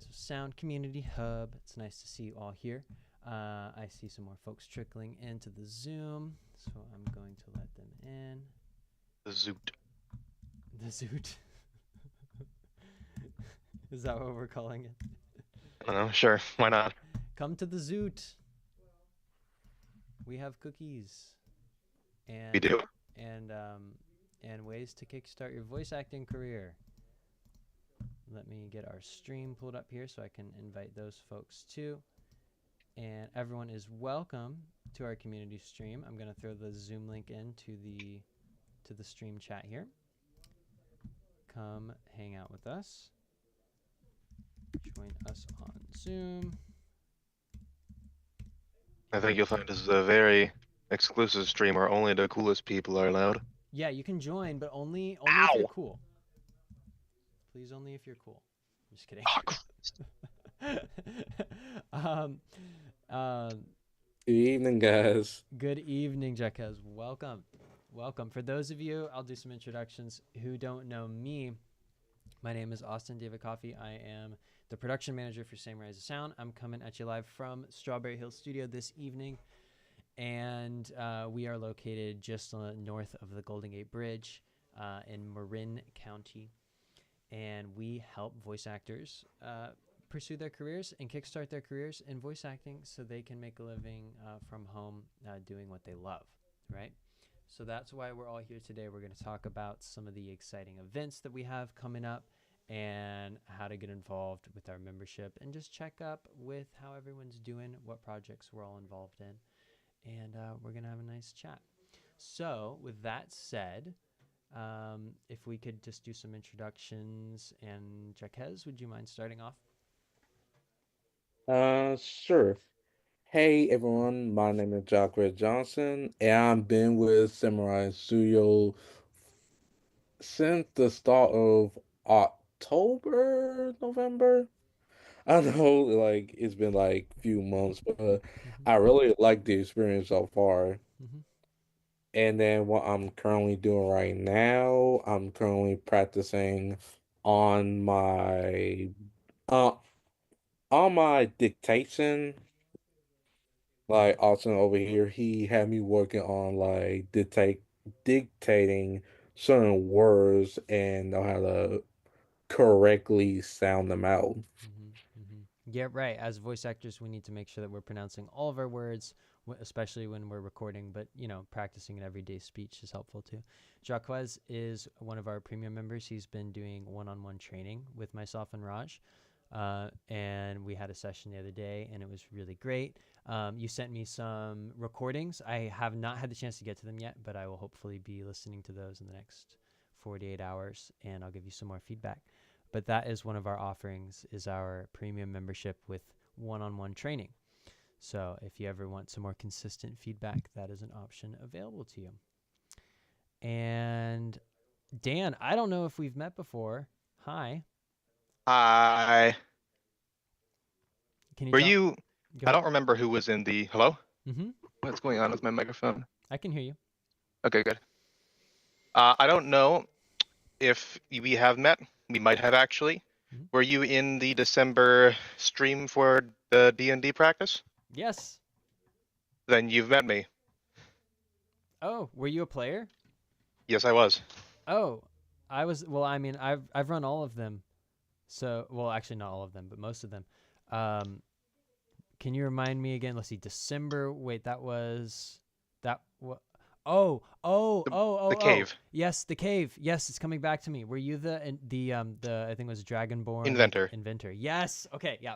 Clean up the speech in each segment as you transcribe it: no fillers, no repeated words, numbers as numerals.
of Sound Community Hub. It's nice to see you all here. I see some more folks trickling into the Zoom, so I'm going to let them in. The Zoot. The Zoot. Is that what we're calling it? I don't know. Sure. Why not? Come to the Zoot. We have cookies. And, We do. And ways to kickstart your voice acting career. Let me get our stream pulled up here so I can invite those folks too. And everyone is welcome to our community stream. I'm going to throw the Zoom link into the stream chat here. Come hang out with us. Join us on Zoom. I think you'll find this is a very exclusive stream where only the coolest people are allowed. Yeah, you can join, but only Ow! if you're cool. Please, only if you're cool. I'm just kidding. Good evening, guys. Good evening, Jekaz. Welcome. Welcome. For those of you, I'll do some introductions who don't know me. My name is Austin David Coffey. I am the production manager for Same Rise of Sound. I'm coming at you live from Strawberry Hill Studio this evening. And we are located just north of the Golden Gate Bridge in Marin County. And we help voice actors pursue their careers and kickstart their careers in voice acting so they can make a living from home doing what they love, right? So that's why we're all here today. We're going to talk about some of the exciting events that we have coming up and how to get involved with our membership and just check up with how everyone's doing, what projects we're all involved in. And we're going to have a nice chat. So with that said, if we could just do some introductions. And Jaquez, would you mind starting off? Sure. Hey, everyone. My name is Jacques Johnson, and I've been with Samurai Studio since the start of October, November. I know, like, it's been like a few months, but I really like the experience so far. And then what I'm currently doing right now, I'm currently practicing on my uh on my dictation. Like Austin over here, he had me working on like dictating certain words and know how to correctly sound them out. Yeah, right. As voice actors, we need to make sure that we're pronouncing all of our words, especially when we're recording. But, you know, practicing an everyday speech is helpful too. Jacques is one of our premium members. He's been doing one-on-one training with myself and Raj. And we had a session the other day, and it was really great. You sent me some recordings. I have not had the chance to get to them yet, but I will hopefully be listening to those in the next 48 hours, and I'll give you some more feedback. But that is one of our offerings, is our premium membership with one-on-one training. So if you ever want some more consistent feedback, that is an option available to you. And Dan, I don't know if we've met before. Hi. Hi. Can you Were you? Go I ahead. don't remember who was in the. Hello? Mm-hmm. What's going on with my microphone? I can hear you. Okay, good. I don't know if we have met. We might have actually. Were you in the December stream for the D&D practice? Yes. Then you've met me. Oh, were you a player? Yes, I was. Oh, I was. Well, I mean, I've run all of them. So, well, actually not all of them, but most of them. Can you remind me again? Let's see. December. Wait, that was that. What? The cave. Yes, the cave. Yes, it's coming back to me. Were you the I think it was Dragonborn inventor? Yes. Okay. Yeah.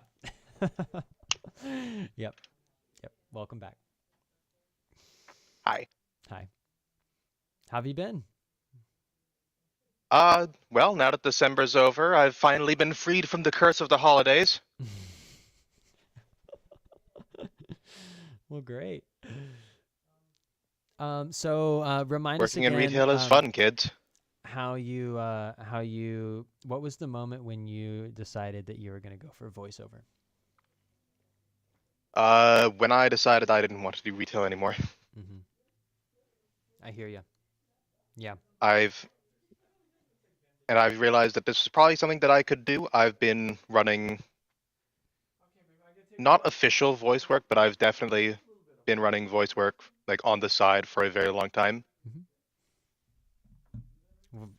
Yep. Welcome back. Hi. How have you been? Well, now that December's over, I've finally been freed from the curse of the holidays. Well, great. So remind us Working again. in retail is fun, kids. What was the moment when you decided that you were going to go for voiceover? When I decided I didn't want to do retail anymore. I hear you. Yeah. I've realized that this is probably something that I could do. I've been running not official voice work, but I've definitely been running voice work like on the side for a very long time. Mm-hmm.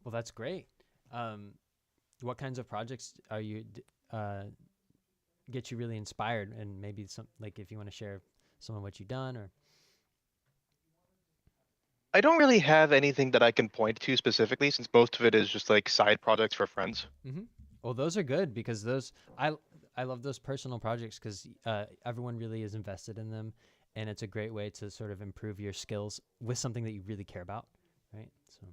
Well, that's great. What kinds of projects are you get you really inspired, and maybe some, like, if you want to share some of what you've done, or I don't really have anything that I can point to specifically, since most of it is just like side projects for friends. mm-hmm. Well, those are good because those I love those personal projects because everyone really is invested in them, and it's a great way to sort of improve your skills with something that you really care about, right? So.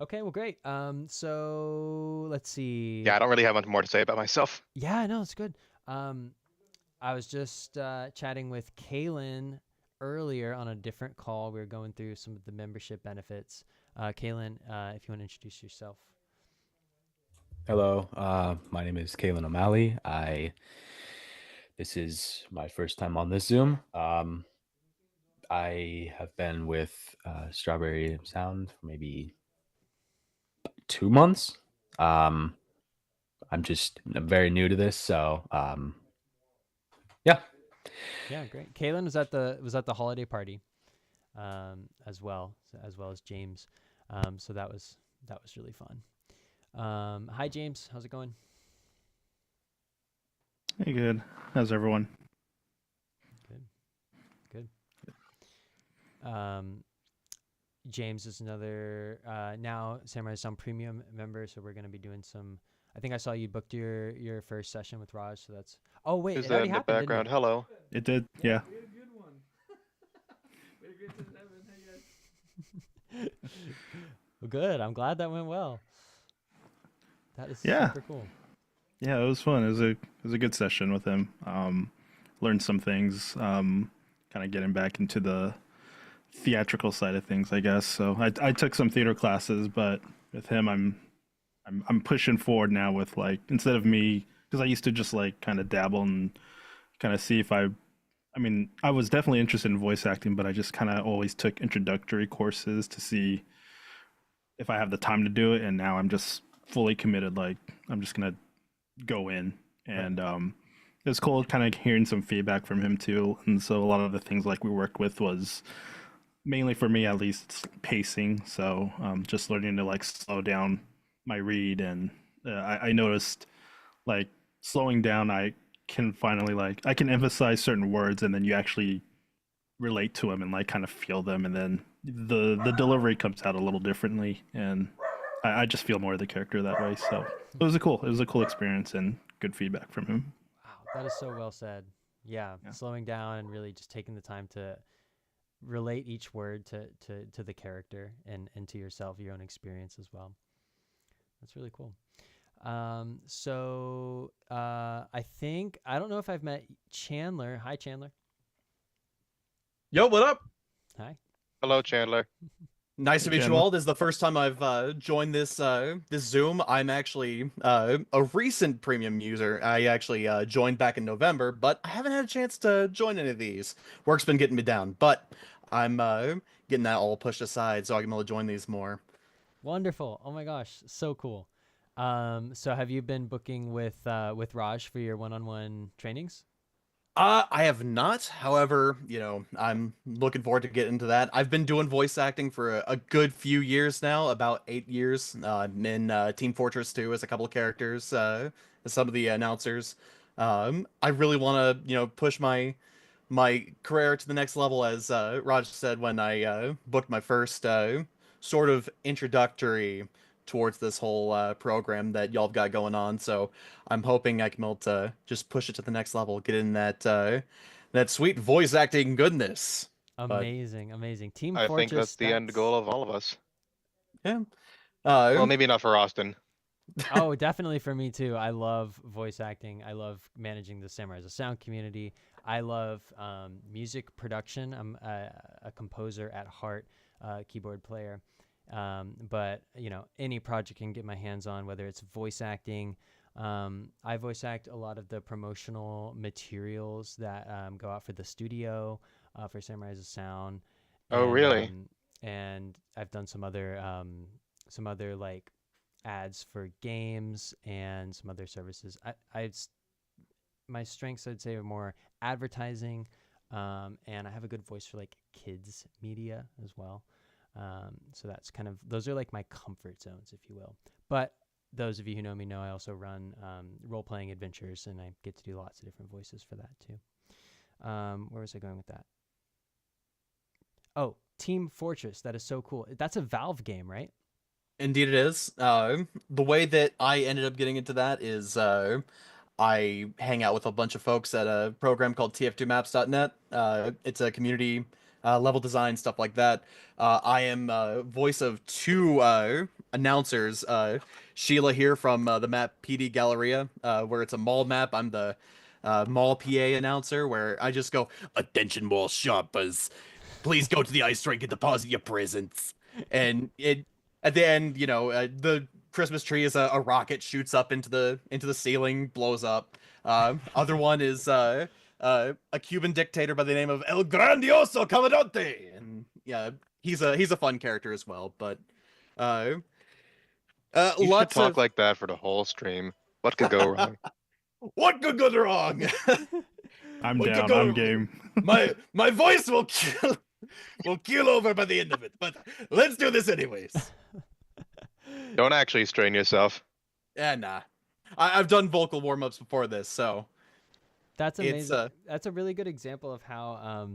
Okay, well, great. So let's see. Yeah, I don't really have much more to say about myself. Yeah, no, it's good. I was just chatting with Kaylin earlier on a different call. We were going through some of the membership benefits. Kaylin, if you want to introduce yourself. Hello, my name is Kalen O'Malley. This is my first time on this Zoom. I have been with Strawberry Sound for maybe 2 months. I'm very new to this, so yeah. Yeah, great. Kaylin was at the holiday party, as well as James. So that was really fun. Hi James, how's it going? Hey, good. How's everyone? Good. James is another now Samurai Sound Premium member, so we're gonna be doing some. I think I saw you booked your first session with Raj, so that's. Oh wait, Who's it that already in the happened, background? didn't Hello. It did, yeah. We had a good one. We had a great session, Evan. Hey, guys. it? Well, good. I'm glad that went well. That is Yeah. super cool. Yeah, it was fun. It was a good session with him. Learned some things. Kind of getting back into the theatrical side of things, I guess. So I took some theater classes, but with him, I'm pushing forward now with, like, instead of me, because I used to just like kind of dabble and kind of see if I mean, I was definitely interested in voice acting, but I just kind of always took introductory courses to see if I have the time to do it. And now I'm just fully committed. Like, I'm just gonna go in, and it was cool kind of hearing some feedback from him too. And so a lot of the things like we worked with was mainly for me, at least, pacing. So just learning to like slow down my read, and I noticed like slowing down, I can finally like I can emphasize certain words, and then you actually relate to them and like kind of feel them, and then the delivery comes out a little differently, and I just feel more of the character that way. So it was a cool experience and good feedback from him. Wow, that is so well said. Yeah, Yeah. slowing down and really just taking the time to relate each word to the character and to yourself, your own experience as well. That's really cool. So I think I don't know if I've met Chandler. Hi, Chandler. Yo, what up? Hi. Hello, Chandler. Nice to Hey, meet you Chandler. all. This is the first time I've joined this this Zoom. I'm actually a recent premium user. I actually joined back in November, but I haven't had a chance to join any of these. Work's been getting me down, but I'm getting that all pushed aside so I can be able to join these more. Wonderful. Oh my gosh, so cool. So have you been booking with Raj for your one-on-one trainings? I have not. However, I'm looking forward to getting into that. I've been doing voice acting for a good few years now, about 8 years. In Team Fortress 2 as a couple of characters, as some of the announcers. I really want to, push my career to the next level, as Raj said when I booked my first sort of introductory towards this whole program that y'all have got going on. So I'm hoping I can be able to just push it to the next level, get in that sweet voice acting goodness. But Amazing, amazing. Team I think Fortress. that's the end goal of all of us. yeah, Well, maybe not for Austin. Oh, definitely for me too. I love voice acting. I love managing the Samurai as a Sound community. I love music production. I'm a composer at heart, keyboard player. But any project I can get my hands on, whether it's voice acting. I voice act a lot of the promotional materials that go out for the studio for Samurai as a Sound, Oh, really? and I've done some other like ads for games and some other services. My strengths, I'd say, are more advertising, and I have a good voice for like kids media as well. So that's kind of, those are like my comfort zones, if you will. But those of you who know me know I also run role-playing adventures, and I get to do lots of different voices for that too. Where was I going with that? Oh, Team Fortress. That is so cool. That's a Valve game, right? Indeed, it is. The way that I ended up getting into that is I hang out with a bunch of folks at a program called tf2maps.net. It's a community level design, stuff like that. I am voice of two announcers. Sheila here from the map PD Galleria, where it's a mall map. I'm the mall PA announcer, where I just go, "Attention mall shoppers, please go to the ice rink and deposit your presents." And it at the end, the Christmas tree is a rocket, shoots up into the ceiling, blows up. Other one is a Cuban dictator by the name of El Grandioso Comandante, and yeah, he's a fun character as well. But uh, You should lots talk of like that for the whole stream. What could go wrong? what could go wrong? I'm What could down. go I'm wrong? game. My voice will keel over by the end of it. But let's do this anyways. Don't actually strain yourself. Nah. I've done vocal warm-ups before this, so That's it's amazing. That's a really good example of how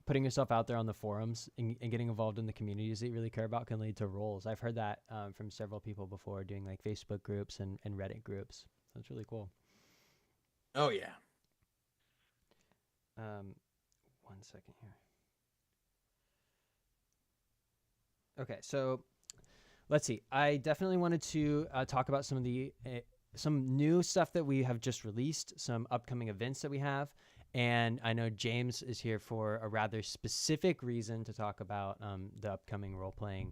putting yourself out there on the forums and getting involved in the communities that you really care about can lead to roles. I've heard that from several people before, doing like Facebook groups and Reddit groups. So it's really cool. oh yeah. 1 second here. Okay, so let's see. I definitely wanted to talk about some of the some new stuff that we have just released, some upcoming events that we have, and I know James is here for a rather specific reason to talk about the upcoming role-playing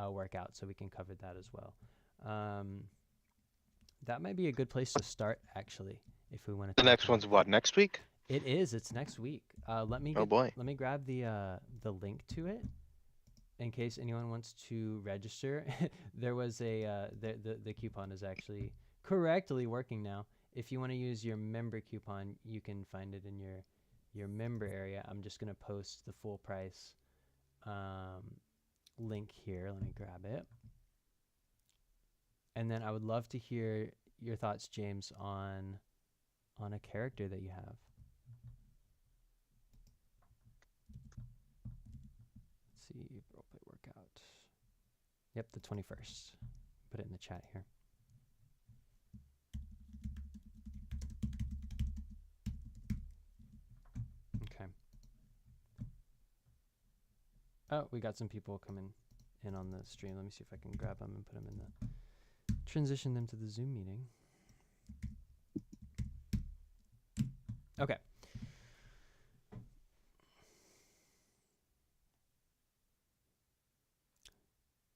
workout, so we can cover that as well. That might be a good place to start, actually, if we want to. The next one's what? Next week? It is. It's next week. Let me. Oh boy. Let me grab the link to it, in case anyone wants to register. There was a the coupon is actually correctly working now. If you want to use your member coupon, you can find it in your member area. I'm just gonna post the full price link here. Let me grab it. And then I would love to hear your thoughts, James, on a character that you have. Let's see, roleplay workout. Yep, the 21st. Put it in the chat here. Okay. Oh, we got some people coming in on the stream. Let me see if I can grab them and put them in the... Transition them to the Zoom meeting. Okay.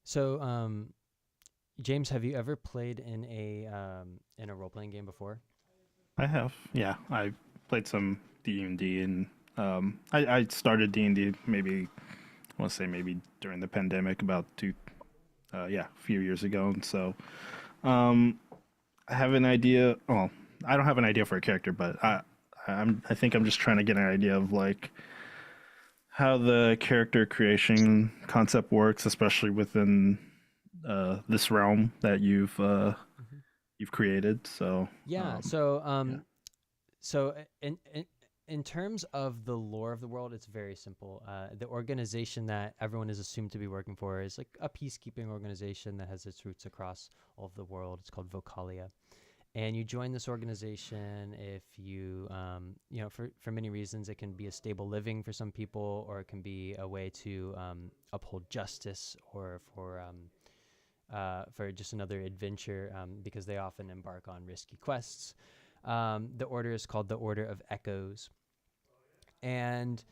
So, James, have you ever played in a role-playing game before? I have. Yeah, I played some D&D, and I started D&D maybe, I want to say maybe during the pandemic, about a few years ago. And so I have an idea. Well, I don't have an idea for a character, but I think I'm just trying to get an idea of like how the character creation concept works, especially within this realm that you've created. So yeah. So in terms of the lore of the world, it's very simple. The organization that everyone is assumed to be working for is like a peacekeeping organization that has its roots across all of the world. It's called Vocalia. And you join this organization if you, for many reasons, it can be a stable living for some people, or it can be a way to uphold justice, or for just another adventure, because they often embark on risky quests. The order is called the Order of Echoes. And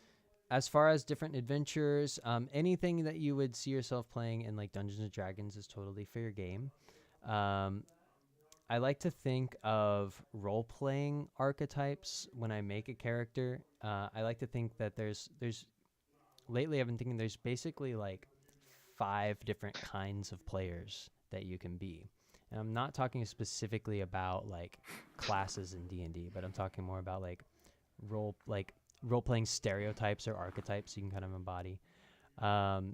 as far as different adventures, anything that you would see yourself playing in like Dungeons and Dragons is totally fair game. I like to think of role-playing archetypes when I make a character. I like to think that there's lately I've been thinking there's basically like 5 different kinds of players that you can be. And I'm not talking specifically about like classes in D&D, but I'm talking more about like role playing stereotypes or archetypes you can kind of embody.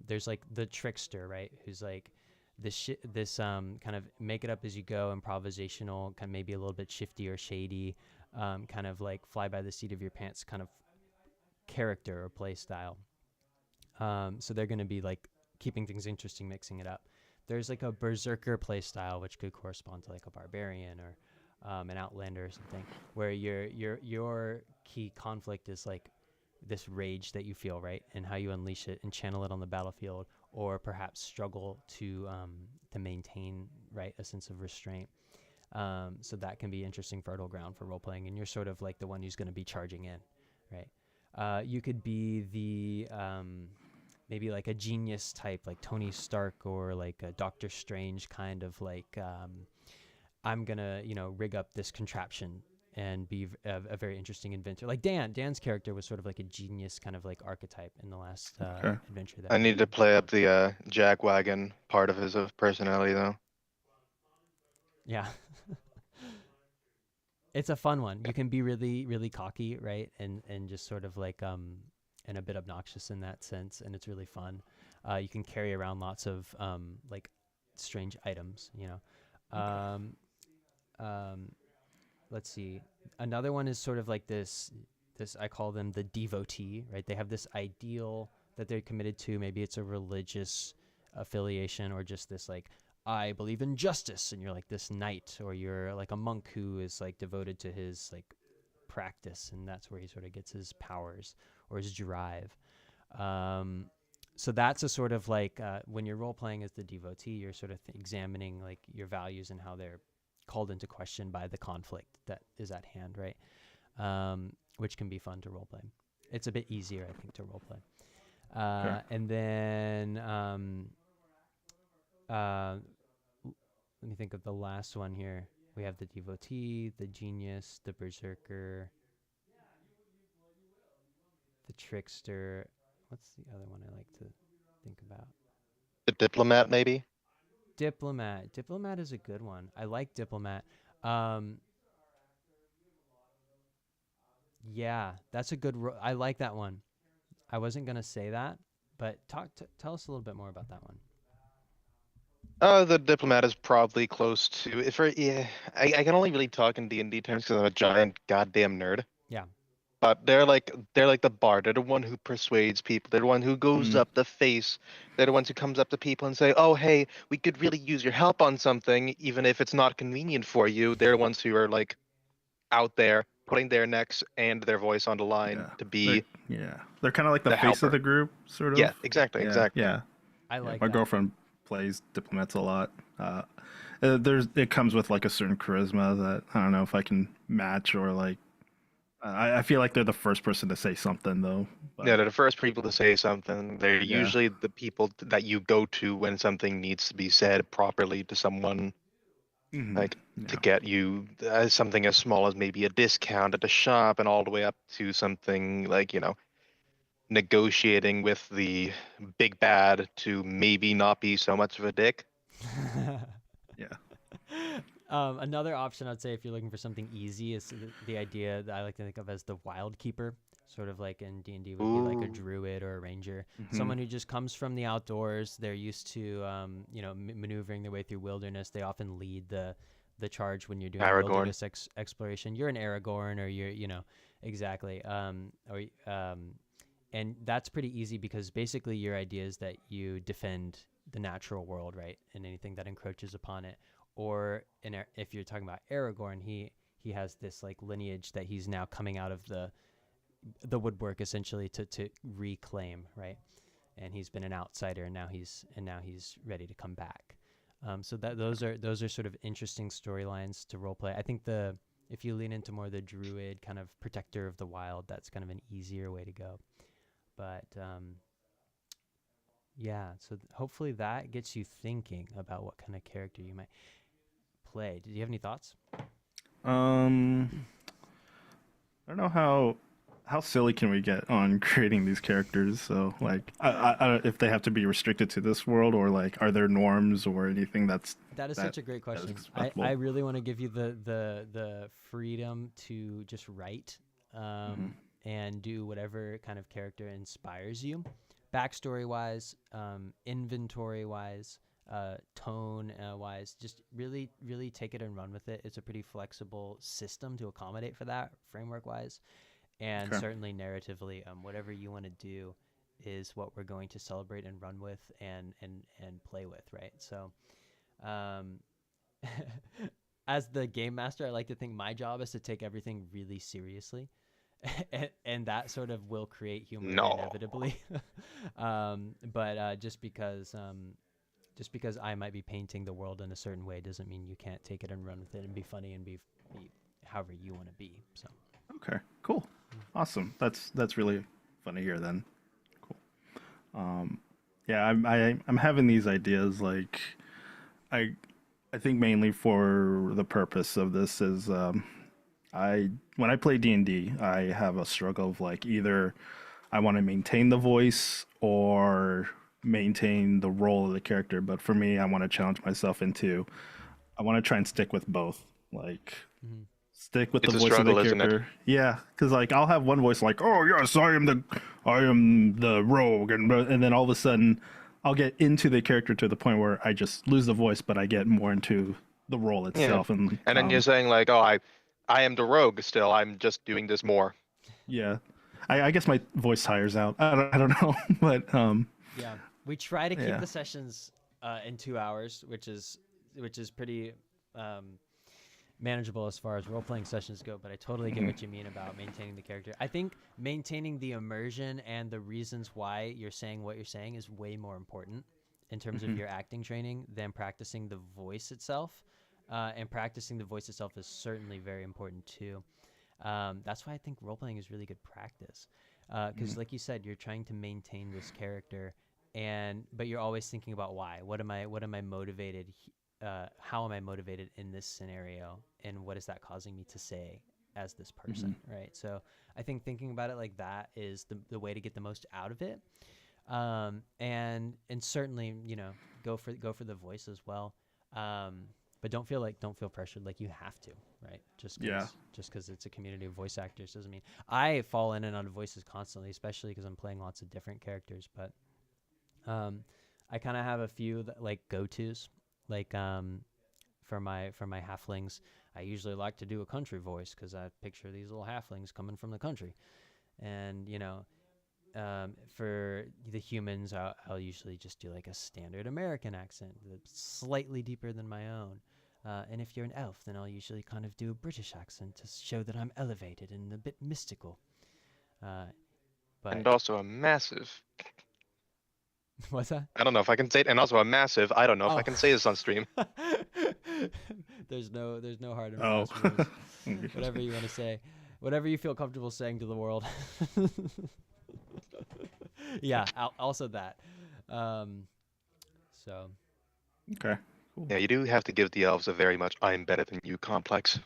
There's like the trickster, right? Who's like this kind of make it up as you go, improvisational, kind of maybe a little bit shifty or shady, kind of like fly by the seat of your pants kind of character or play style. So they're going to be like keeping things interesting, mixing it up. There's like a berserker play style, which could correspond to like a barbarian or an outlander or something, where your key conflict is like this rage that you feel, right, and how you unleash it and channel it on the battlefield, or perhaps struggle to maintain, right, a sense of restraint. So that can be interesting fertile ground for role playing, and you're sort of like the one who's going to be charging in, right? You could be the maybe like a genius type, like Tony Stark or like a Doctor Strange kind of like, I'm gonna rig up this contraption and be a very interesting inventor. Like Dan's character was sort of like a genius kind of like archetype in the last adventure that I we need to did. play up the Jagwagon part of his personality though. Yeah. It's a fun one. You can be really, really cocky, right? And just sort of like and a bit obnoxious in that sense, and it's really fun. You can carry around lots of like strange items, let's see. Another one is sort of like this I call them the devotee, right? They have this ideal that they're committed to. Maybe it's a religious affiliation, or just this like, I believe in justice, and you're like this knight, or you're like a monk who is like devoted to his like practice, and that's where he sort of gets his powers or his drive. So that's a sort of like when you're role playing as the devotee, you're sort of examining like your values and how they're called into question by the conflict that is at hand, right? Which can be fun to role play. It's a bit easier, I think, to role play. Sure. And then let me think of the last one here. We have the devotee, the genius, the berserker, the trickster. What's the other one I like to think about? The diplomat, maybe? Diplomat. Diplomat is a good one. I like diplomat. Yeah, that's a good. I like that one. I wasn't gonna say that, but tell us a little bit more about that one. The diplomat is probably close to. Yeah, I can only really talk in D&D terms because I'm a giant goddamn nerd. Yeah. But they're like the bard. They're the one who persuades people. They're the one who goes up the face. They're the ones who comes up to people and say, "Oh, hey, we could really use your help on something, even if it's not convenient for you." They're the ones who are like out there putting their necks and their voice on the line to be They're kind of like the face helper. of the group, sort of. Yeah, exactly. Yeah. I like My that. girlfriend plays diplomats a lot. It comes with like a certain charisma that I don't know if I can match, or like I feel like they're the first person to say something though. But, Yeah, they're the first people to say something. They're Yeah. usually the people that you go to when something needs to be said properly to someone, like to get you something as small as maybe a discount at a shop, and all the way up to something like, negotiating with the big bad to maybe not be so much of a dick. Yeah. Another option I'd say if you're looking for something easy is the idea that I like to think of as the wild keeper, sort of like in D&D would be like a druid or a ranger, someone who just comes from the outdoors. They're used to maneuvering their way through wilderness. They often lead the charge when you're doing Aragorn. wilderness exploration. You're an Aragorn, or you're exactly and that's pretty easy because basically your idea is that you defend the natural world, right, and anything that encroaches upon it. Or if you're talking about Aragorn, he has this like lineage that he's now coming out of the woodwork essentially to reclaim, right? And he's been an outsider, and now he's ready to come back. So that those are sort of interesting storylines to roleplay. I think if you lean into more the druid kind of protector of the wild, that's kind of an easier way to go. But yeah, so hopefully that gets you thinking about what kind of character you might play. Did you have any thoughts? I don't know how how silly can we get on creating these characters? So like, if they have to be restricted to this world, or like, are there norms or anything That is that such a great that is question. acceptable? I really want to give you the freedom to just write and do whatever kind of character inspires you, backstory wise, inventory wise, tone wise. Just really take it and run with it. It's a pretty flexible system to accommodate for that framework wise, and Okay. certainly narratively. Whatever you want to do is what we're going to celebrate and run with and play with, right? So um, as the game master, I like to think my job is to take everything really seriously, and that sort of will create humor No. inevitably. But just because I might be painting the world in a certain way doesn't mean you can't take it and run with it and be funny and be however you want to be. So Okay. Cool. Awesome. That's really fun to hear. Then. Cool. Yeah, I'm having these ideas like I I think mainly for the purpose of this is I when I play D&D, I have a struggle of like either I want to maintain the voice or maintain the role of the character. But for me, I want to challenge myself into I want to try and stick with both. Like mhm. stick with the It's a voice of the struggle, isn't it? character. Yeah, because like I'll have one voice like, "Oh yes, I am the rogue," and then all of a sudden, I'll get into the character to the point where I just lose the voice, but I get more into the role Yeah. itself. And And then you're saying like, oh, I am the rogue still. I'm just doing this more. yeah, I guess my voice tires out. I don't know, but Yeah, we try to keep yeah, the sessions in 2 hours, which is pretty um, manageable as far as role playing sessions go. But I totally get Mhm. what you mean about maintaining the character. I think maintaining the immersion and the reasons why you're saying what you're saying is way more important in terms of Mhm. your acting training than practicing the voice itself. And practicing the voice itself is certainly very important too. That's why I think role playing is really good practice. Because, Mhm. like you said, you're trying to maintain this character, but you're always thinking about why. What am I motivated? How am I motivated in this scenario? And what is that causing me to say as this person? Mhm. Right. So I think thinking about it like that is the way to get the most out of it. And certainly, go for the voice as well. But don't feel pressured like you have to, right? Yeah. Just because it's a community of voice actors doesn't mean I fall in and out of voices constantly, especially because I'm playing lots of different characters. But I kind of have a few that, like go tos, like for my halflings. I usually like to do a country voice because I picture these little halflings coming from the country, and for the humans, I'll usually just do like a standard American accent that's slightly deeper than my own. And if you're an elf, then I'll usually kind of do a British accent to show that I'm elevated and a bit mystical. Uh, but And also a massive. what's that? I don't know if I can say it. And also a massive. I don't know if I Oh, can say this on stream. there's no hard and Oh. fast rules. Whatever you want to say, whatever you feel comfortable saying to the world. Yeah, also that. Um, so Okay. Cool. Yeah, you do have to give the elves a very much "I'm better than you" complex.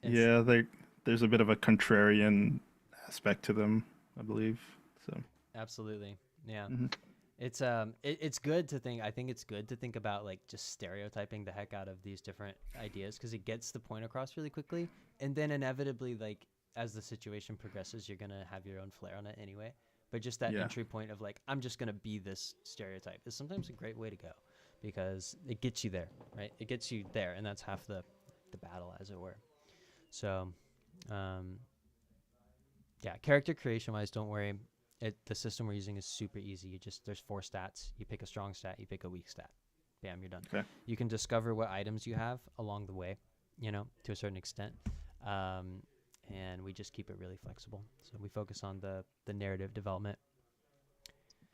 it's Yeah, there's a bit of a contrarian aspect to them, I believe. So. absolutely, yeah. Mhm. It's good to think. I think it's good to think about like just stereotyping the heck out of these different ideas because it gets the point across really quickly, and then inevitably, like as the situation progresses, you're gonna have your own flair on it anyway. But just that Yeah. entry point of like I'm just gonna be this stereotype is sometimes a great way to go because it gets you there, right? It gets you there, and that's half the battle, as it were. So, um, yeah, character creation wise, don't worry. The system we're using is super easy. There's 4 stats. You pick a strong stat, you pick a weak stat. Bam, you're done. Okay. You can discover what items you have along the way, to a certain extent. Um, and we just keep it really flexible. So we focus on the narrative development.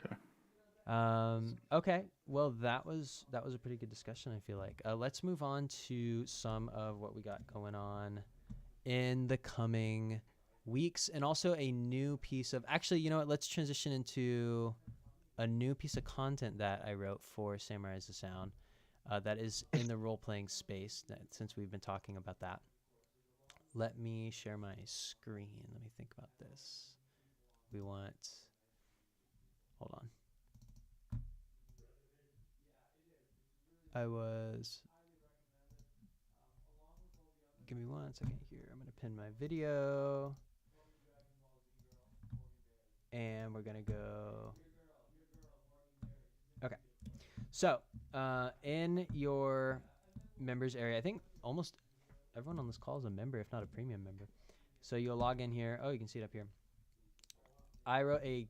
Okay. Okay. Well, that was a pretty good discussion, I feel like. Let's move on to some of what we got going on in the coming weeks, and also a new piece of actually, you know what, let's transition into a new piece of content that I wrote for Samurai as a Sound, that is in the role-playing space, since we've been talking about that. let me share my screen. Let me think about this. We want, hold on. Give me 1 second here. I'm going to pin my video. And we're going to go. Okay. So, in your members area, I think almost everyone on this call is a member, if not a premium member. So you'll log in here. Oh, you can see it up here. I wrote a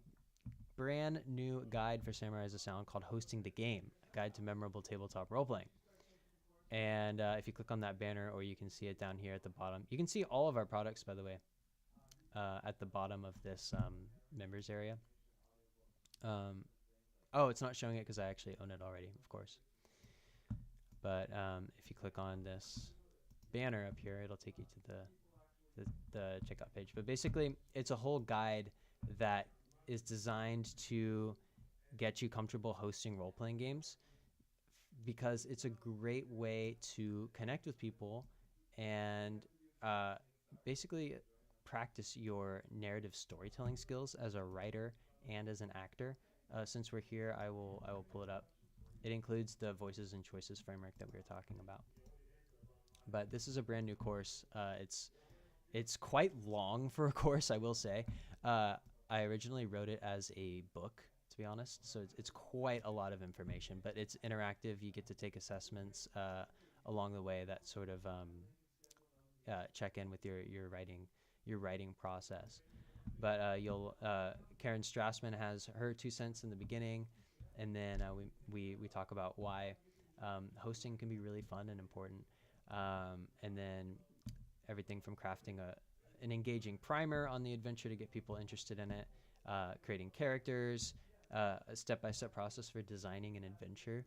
brand new guide for Samurai as a Sound called Hosting the Game, a guide to memorable tabletop role-playing. And if you click on that banner, or you can see it down here at the bottom. You can see all of our products, by the way, at the bottom of this members area. Oh, it's not showing it because I actually own it already, of course. But if you click on this banner up here, it'll take you to the checkout page. But basically, it's a whole guide that is designed to get you comfortable hosting role-playing games, because it's a great way to connect with people and basically practice your narrative storytelling skills as a writer and as an actor. Since we're here, I will pull it up. It includes the voices and choices framework that we were talking about. But this is a brand new course. It's quite long for a course, I will say. I originally wrote it as a book, to be honest, so it's quite a lot of information, but it's interactive. You get to take assessments along the way that sort of check in with your writing process. But Karen Strassman has her 2 cents in the beginning, and then we talk about why hosting can be really fun and important, and then everything from crafting an engaging primer on the adventure to get people interested in it, creating characters, a step-by-step process for designing an adventure.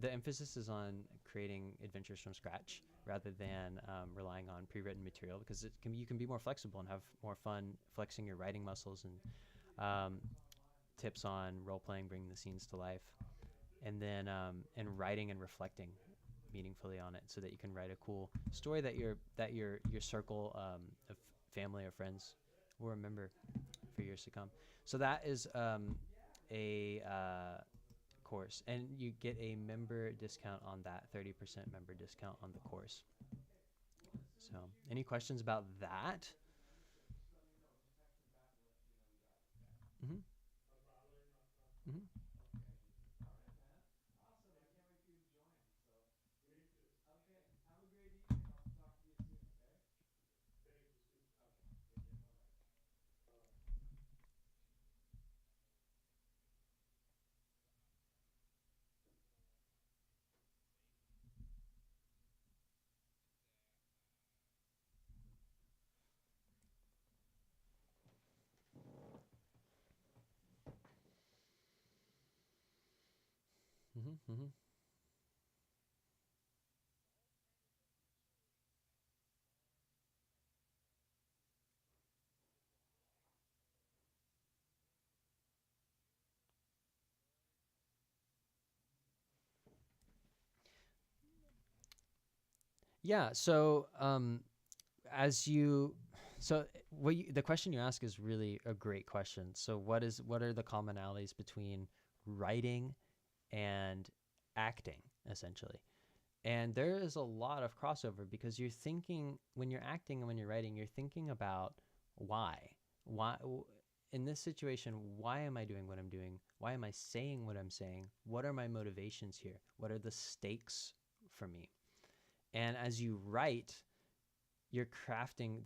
The emphasis is on creating adventures from scratch rather than relying on pre-written material, because you can be more flexible and have more fun flexing your writing muscles, and tips on role-playing, bringing the scenes to life, and then and writing and reflecting meaningfully on it, so that you can write a cool story that your circle of family or friends will remember for years to come. So that is a course, and you get a member discount on that, 30% member discount on the course. So any questions about that? Mm-hmm. Mm-hmm. Mm-hmm. Mm-hmm. Yeah. So the question you ask is really a great question. So what are the commonalities between writing and acting, essentially? And there is a lot of crossover, because you're thinking, when you're acting and when you're writing, you're thinking about why. In this situation, why am I doing what I'm doing? Why am I saying what I'm saying? What are my motivations here? What are the stakes for me? And as you write, you're practicing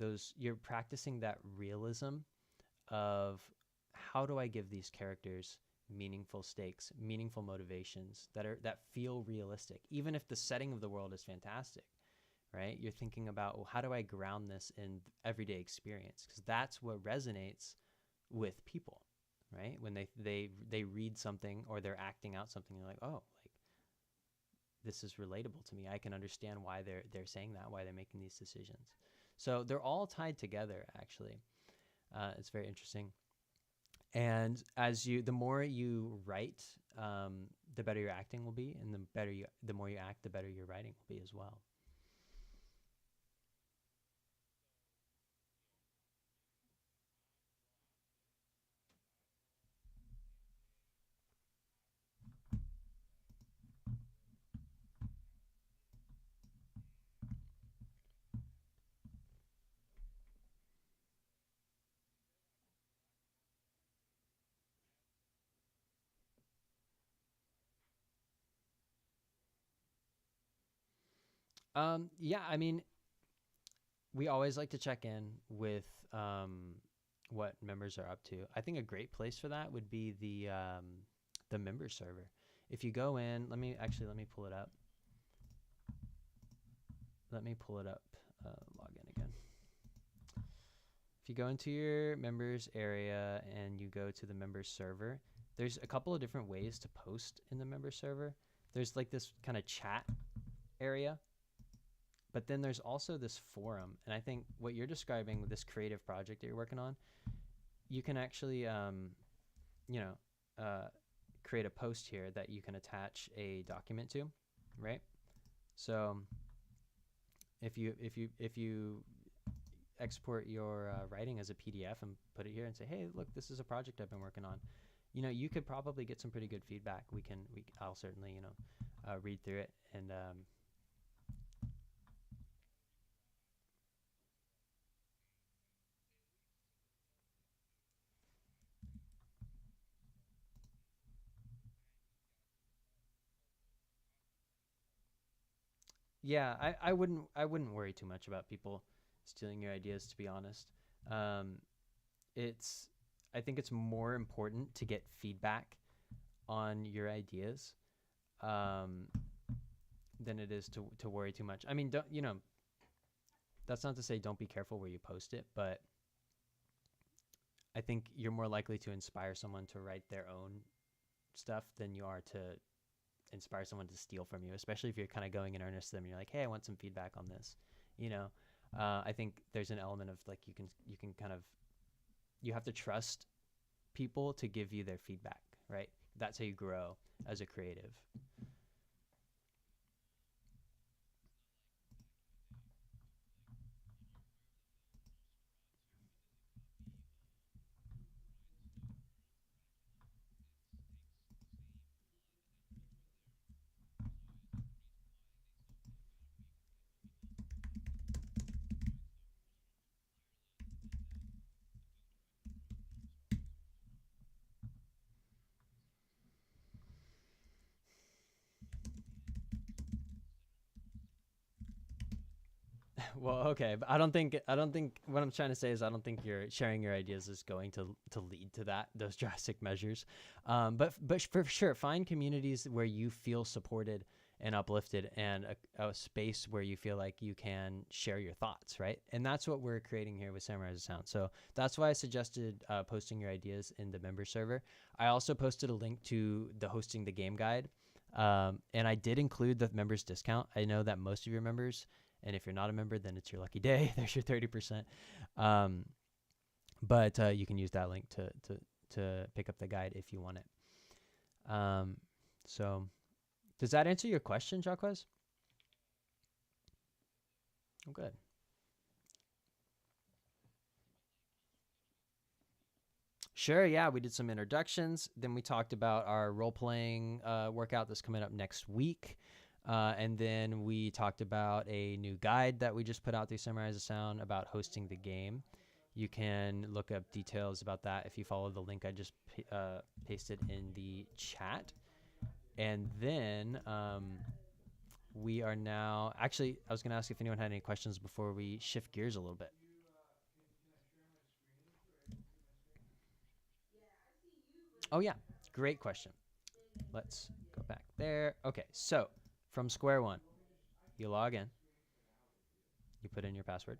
that realism of, how do I give these characters meaningful stakes, meaningful motivations that feel realistic, even if the setting of the world is fantastic, right? You're thinking about, well, how do I ground this in everyday experience? Because that's what resonates with people, right? When they read something or they're acting out something, you're like, oh, like, this is relatable to me. I can understand why they're saying that, why they're making these decisions. So they're all tied together, actually. It's very interesting. And the more you write, the better your acting will be, and the more you act, the better your writing will be as well. Yeah, I mean, we always like to check in with what members are up to. I think a great place for that would be the member server. If you go in, let me pull it up. Let me pull it up. Log in again. If you go into your members area and you go to the members server, there's a couple of different ways to post in the member server. There's like this kind of chat area, but then there's also this forum. And I think what you're describing, this creative project that you're working on, you can actually, create a post here that you can attach a document to, right? So if you export your writing as a PDF and put it here and say, hey, look, this is a project I've been working on. You could probably get some pretty good feedback. I'll certainly, read through it and, yeah, I wouldn't worry too much about people stealing your ideas, to be honest. Um, it's I think it's more important to get feedback on your ideas um, than it is to worry too much. I mean, that's not to say don't be careful where you post it, but I think you're more likely to inspire someone to write their own stuff than you are to inspire someone to steal from you, especially if you're kind of going in earnest to them and you're like, hey, I want some feedback on this. I think there's an element of like you can kind of, you have to trust people to give you their feedback, right? That's how you grow as a creative. Well, okay, but I don't think what I'm trying to say is I don't think your sharing your ideas is going to lead to those drastic measures. But for sure, find communities where you feel supported and uplifted, and a space where you feel like you can share your thoughts, right? And that's what we're creating here with Samurai as a Sound. So that's why I suggested posting your ideas in the member server. I also posted a link to the hosting the game guide, and I did include the members discount. I know that most of your members. And if you're not a member, then it's your lucky day. There's your 30%. But you can use that link to pick up the guide if you want it. So does that answer your question, Jacques? Oh, good. Sure, yeah, we did some introductions. Then we talked about our role-playing workout that's coming up next week. And then we talked about a new guide that we just put out through Samurai as a Sound about hosting the game. You can look up details about that if you follow the link I just pasted in the chat. And then we are now... Actually, I was going to ask if anyone had any questions before we shift gears a little bit. Oh, yeah. Great question. Let's go back there. Okay, so from square one, you log in. You put in your password.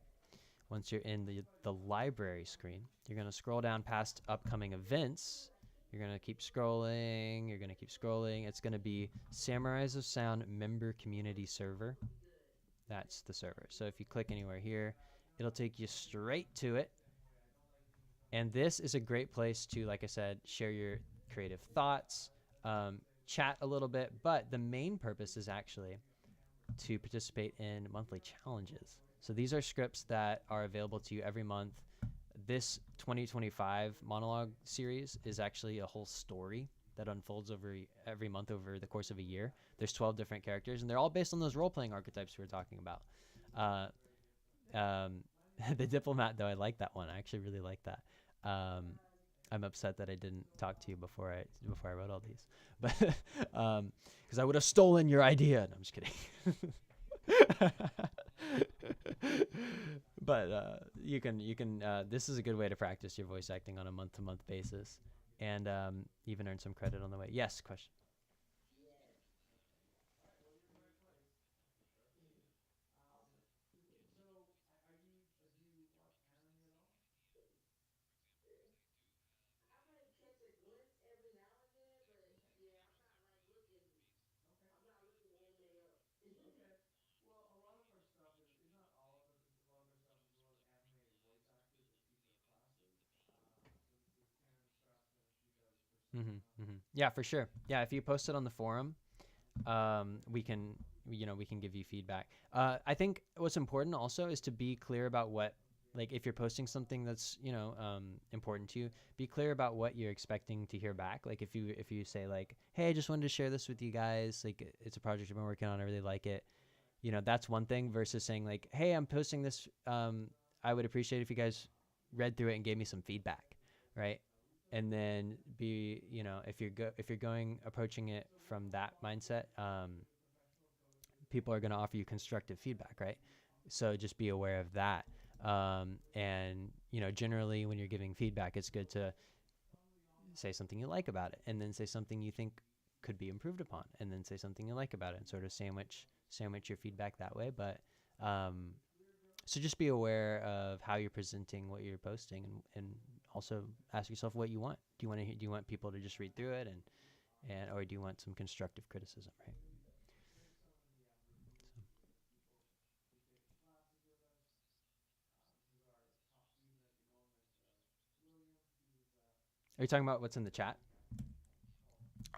Once you're in the library screen, you're going to scroll down past upcoming events. You're going to keep scrolling. You're going to keep scrolling. It's going to be Samurais of Sound member community server. That's the server. So if you click anywhere here, it'll take you straight to it. And this is a great place to, like I said, share your creative thoughts, chat a little bit. But the main purpose is actually to participate in monthly challenges. So these are scripts that are available to you every month. This 2025 monologue series is actually a whole story that unfolds over every month over the course of a year. There's 12 different characters, and they're all based on those role-playing archetypes we were talking about. The diplomat, though, I like that one. I actually really like that. I'm upset that I didn't talk to you before I wrote all these, but because I would have stolen your idea. No, I'm just kidding. But you can this is a good way to practice your voice acting on a month-to-month basis, and even earn some credit on the way. Yes, question. Yeah, for sure. Yeah, if you post it on the forum, we can we can give you feedback. I think what's important also is to be clear about what, like, if you're posting something that's important to you, be clear about what you're expecting to hear back. Like if you say like, hey, I just wanted to share this with you guys, like it's a project I've been working on, I really like it, that's one thing, versus saying like, hey, I'm posting this, I would appreciate if you guys read through it and gave me some feedback, right? And then be, if you're going approaching it from that mindset, people are going to offer you constructive feedback, right? So just be aware of that. And generally when you're giving feedback, it's good to say something you like about it, and then say something you think could be improved upon, and then say something you like about it, and sort of sandwich your feedback that way. But so just be aware of how you're presenting what you're posting, and also ask yourself what you want. Do you want people to just read through it, and or do you want some constructive criticism, right? Are you talking about what's in the chat?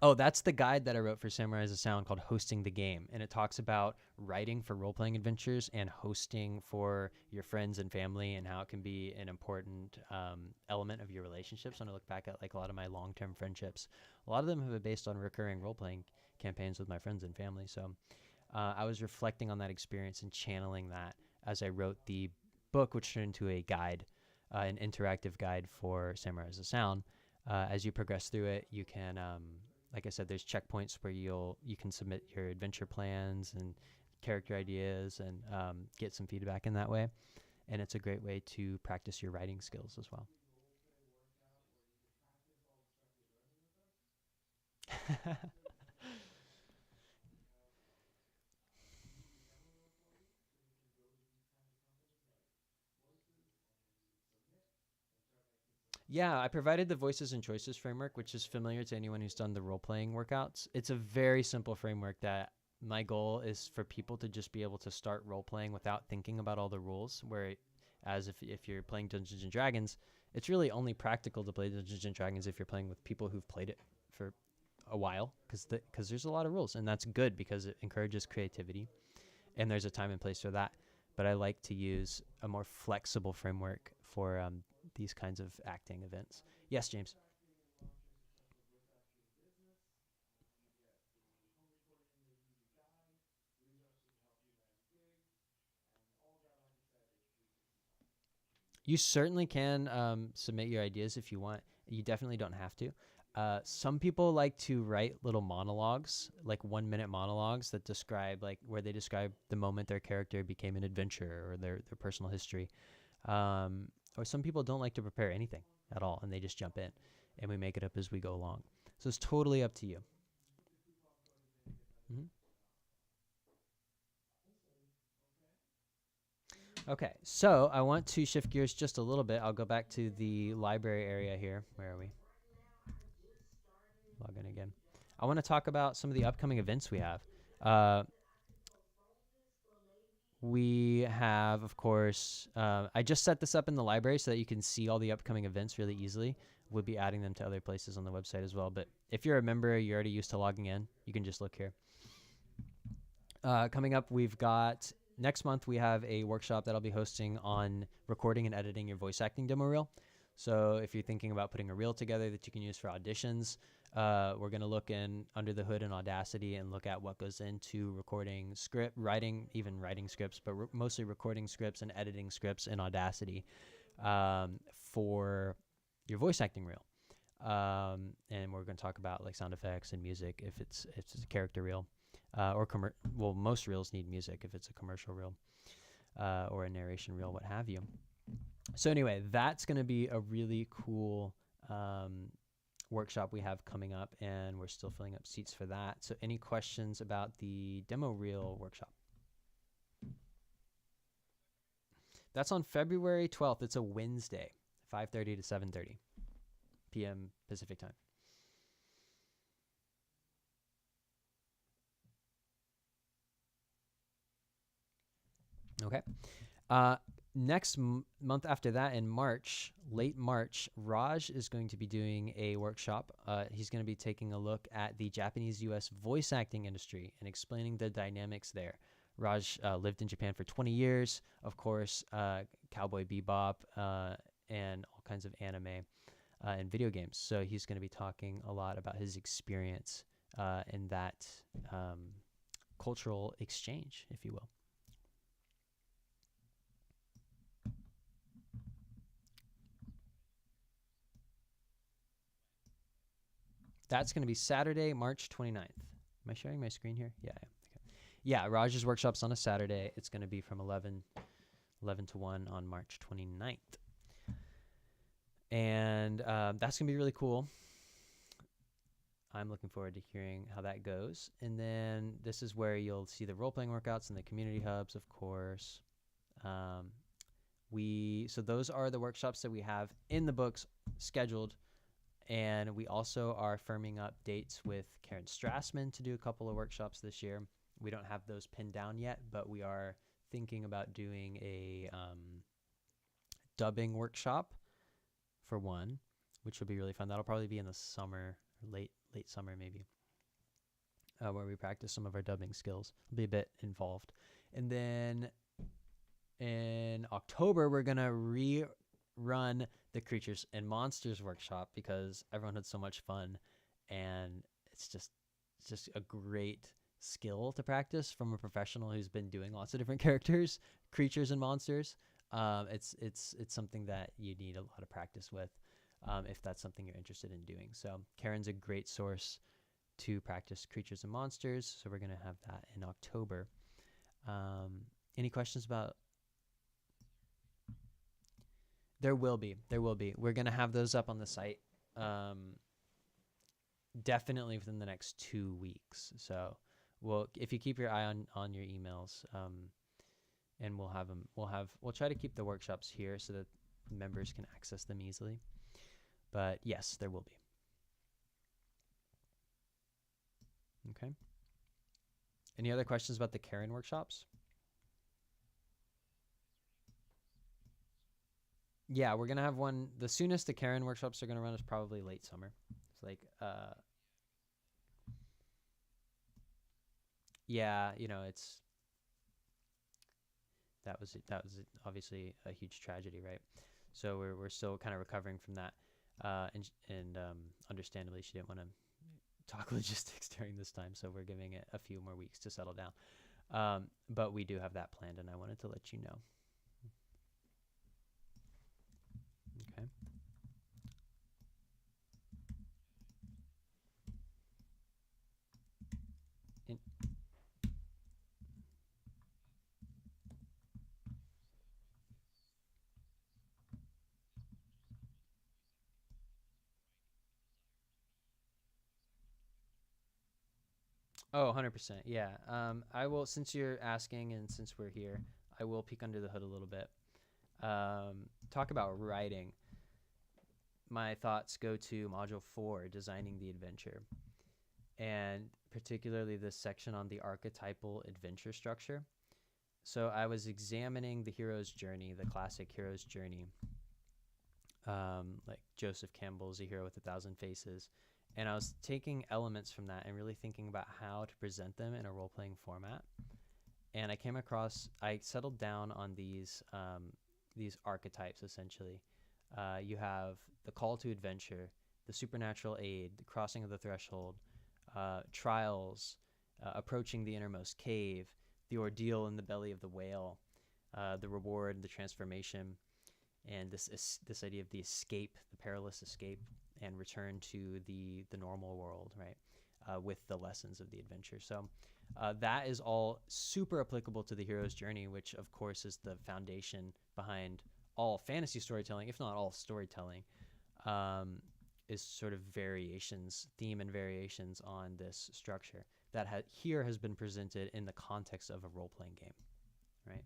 Oh, that's the guide that I wrote for Samurai as a Sound called Hosting the Game. And it talks about writing for role playing adventures and hosting for your friends and family, and how it can be an important element of your relationships. When I look back at like a lot of my long term friendships, a lot of them have been based on recurring role playing campaigns with my friends and family. So I was reflecting on that experience and channeling that as I wrote the book, which turned into a guide, an interactive guide for Samurai as a Sound. As you progress through it, you can, like I said, there's checkpoints where you can submit your adventure plans and character ideas, and get some feedback in that way. And it's a great way to practice your writing skills as well. Yeah, I provided the Voices and Choices framework, which is familiar to anyone who's done the role playing workouts. It's a very simple framework that my goal is for people to just be able to start role playing without thinking about all the rules. Whereas if you're playing Dungeons and Dragons, it's really only practical to play Dungeons and Dragons if you're playing with people who've played it for a while, because there's a lot of rules, and that's good because it encourages creativity, and there's a time and place for that. But I like to use a more flexible framework for these kinds of acting events. Yes, James. You certainly can submit your ideas if you want. You definitely don't have to. Some people like to write little monologues, like 1 minute monologues that describe, like, where they describe the moment their character became an adventurer, or their personal history. Or some people don't like to prepare anything at all, and they just jump in, and we make it up as we go along. So it's totally up to you. Mhm. Okay, so I want to shift gears just a little bit. I'll go back to the library area here. Where are we? Log in again. I want to talk about some of the upcoming events we have. We have, of course, I just set this up in the library so that you can see all the upcoming events really easily. We'll be adding them to other places on the website as well. But if you're a member, you're already used to logging in, you can just look here. Coming up, we've got next month, we have a workshop that I'll be hosting on recording and editing your voice acting demo reel. So if you're thinking about putting a reel together that you can use for auditions, we're going to look in under the hood in Audacity and look at what goes into recording script, writing, even writing scripts, but mostly recording scripts and editing scripts in Audacity for your voice acting reel. And we're going to talk about like sound effects and music if it's a character reel. well, most reels need music if it's a commercial reel or a narration reel, what have you. So anyway, that's going to be a really cool workshop we have coming up, and we're still filling up seats for that. So any questions about the demo reel workshop? That's on February 12th. It's a Wednesday, 5:30 to 7:30 p.m. Pacific time. Okay. Next month after that, in March, late March, Raj is going to be doing a workshop. He's going to be taking a look at the Japanese-U.S. voice acting industry and explaining the dynamics there. Raj lived in Japan for 20 years, of course, Cowboy Bebop, and all kinds of anime and video games. So he's going to be talking a lot about his experience in that cultural exchange, if you will. That's going to be Saturday, March 29th. Am I sharing my screen here? Yeah. Okay. Yeah, Raj's workshop's on a Saturday. It's going to be from 11 to 1 on March 29th. And that's going to be really cool. I'm looking forward to hearing how that goes. And then this is where you'll see the role-playing workouts and the community hubs, of course. So those are the workshops that we have in the books scheduled. And we also are firming up dates with Karen Strassman to do a couple of workshops this year. We don't have those pinned down yet, but we are thinking about doing a dubbing workshop for one, which will be really fun. That'll probably be in the summer, late summer maybe, where we practice some of our dubbing skills. It'll be a bit involved. And then in October, we're going to run the Creatures and Monsters workshop because everyone had so much fun, and it's just a great skill to practice from a professional who's been doing lots of different characters, creatures and monsters. It's something that you need a lot of practice with if that's something you're interested in doing. So Karen's a great source to practice creatures and monsters, so we're going to have that in October. Any questions about? There will be. We're going to have those up on the site definitely within the next 2 weeks. So if you keep your eye on your emails, and we'll try to keep the workshops here so that members can access them easily. But yes, there will be. Okay. Any other questions about the Karen workshops? Yeah, we're gonna have one. The soonest the Karen workshops are gonna run is probably late summer. It's like, yeah, that was obviously a huge tragedy, right? So we're still kind of recovering from that, and understandably, she didn't want to talk logistics during this time, so we're giving it a few more weeks to settle down. But we do have that planned, and I wanted to let you know. Okay. Oh, 100%. Yeah. I will, since you're asking and since we're here, I will peek under the hood a little bit. Talk about writing. My thoughts go to Module 4, Designing the Adventure, and particularly this section on the archetypal adventure structure. So I was examining the hero's journey, the classic hero's journey, like Joseph Campbell's A Hero with a Thousand Faces. And I was taking elements from that and really thinking about how to present them in a role-playing format. And I settled down on these archetypes, essentially. You have the call to adventure, the supernatural aid, the crossing of the threshold, trials, approaching the innermost cave, the ordeal in the belly of the whale, the reward, the transformation, and this idea of the escape, the perilous escape, and return to the normal world, right, with the lessons of the adventure. So That is all super applicable to the hero's journey, which of course is the foundation behind all fantasy storytelling, if not all storytelling. Is sort of variations, theme and variations on this structure that here has been presented in the context of a role-playing game, right?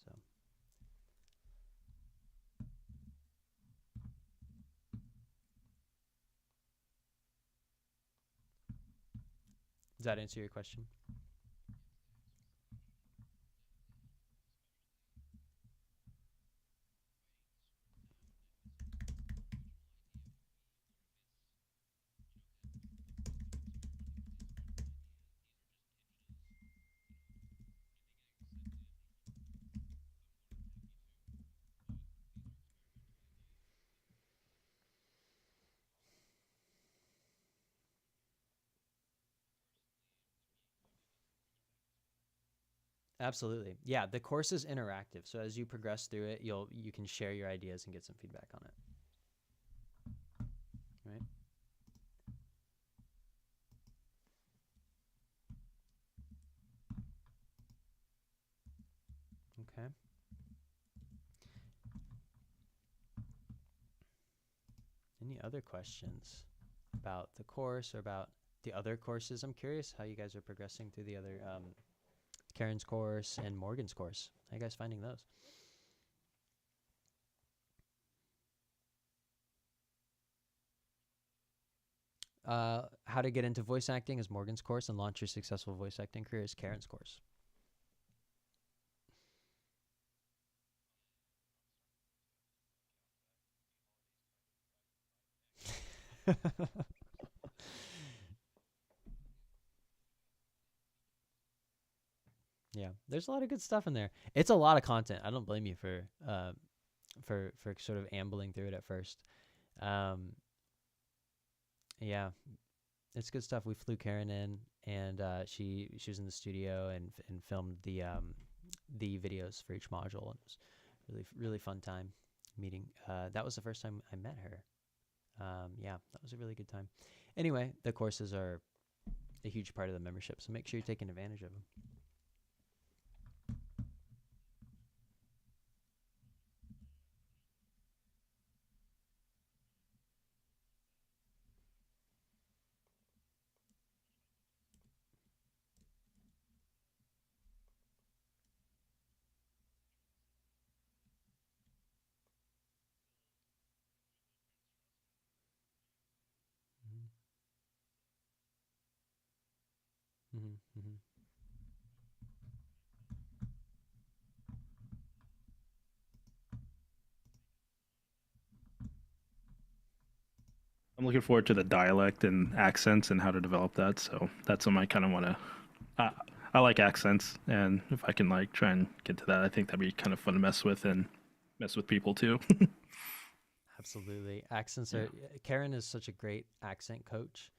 So. Does that answer your question? Absolutely. Yeah, the course is interactive. So as you progress through it, you can share your ideas and get some feedback on it. Right? Okay. Any other questions about the course or about the other courses? I'm curious how you guys are progressing through the other Karen's course and Morgan's course. How are you guys finding those? How to get into voice acting is Morgan's course, and launch your successful voice acting career is Karen's course. Yeah, there's a lot of good stuff in there. It's a lot of content. I don't blame you for sort of ambling through it at first. Yeah, it's good stuff. We flew Karen in, and she was in the studio and filmed the videos for each module. It was really fun time meeting. That was the first time I met her. Yeah, that was a really good time. Anyway, the courses are a huge part of the membership, so make sure you're taking advantage of them. Mm-hmm, mm-hmm. I'm looking forward to the dialect and accents and how to develop that. So that's something I kind of want to. I like accents, and if I can like try and get to that, I think that'd be kind of fun to mess with and mess with people too. Absolutely, accents are. Karen is such a great accent coach.